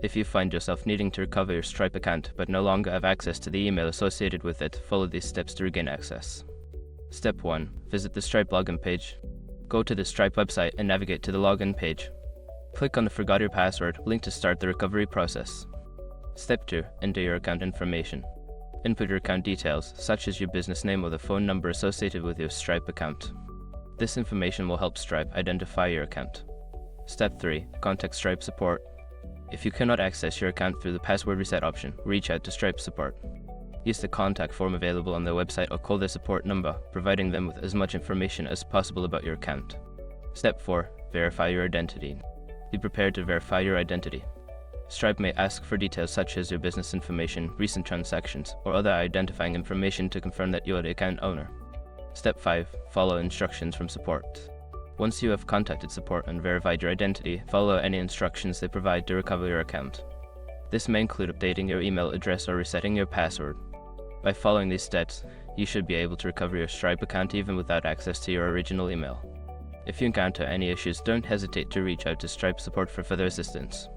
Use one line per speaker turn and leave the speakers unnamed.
If you find yourself needing to recover your Stripe account but no longer have access to the email associated with it, follow these steps to regain access. Step 1. Visit the Stripe login page. Go to the Stripe website and navigate to the login page. Click on the Forgot Your Password link to start the recovery process. Step 2. Enter your account information. Input your account details, such as your business name or the phone number associated with your Stripe account. This information will help Stripe identify your account. Step 3. Contact Stripe support. If you cannot access your account through the password reset option, reach out to Stripe support. Use the contact form available on their website or call their support number, providing them with as much information as possible about your account. Step 4. Verify your identity. Be prepared to verify your identity. Stripe may ask for details such as your business information, recent transactions, or other identifying information to confirm that you are the account owner. Step 5. Follow instructions from support. Once you have contacted support and verified your identity, follow any instructions they provide to recover your account. This may include updating your email address or resetting your password. By following these steps, you should be able to recover your Stripe account even without access to your original email. If you encounter any issues, don't hesitate to reach out to Stripe support for further assistance.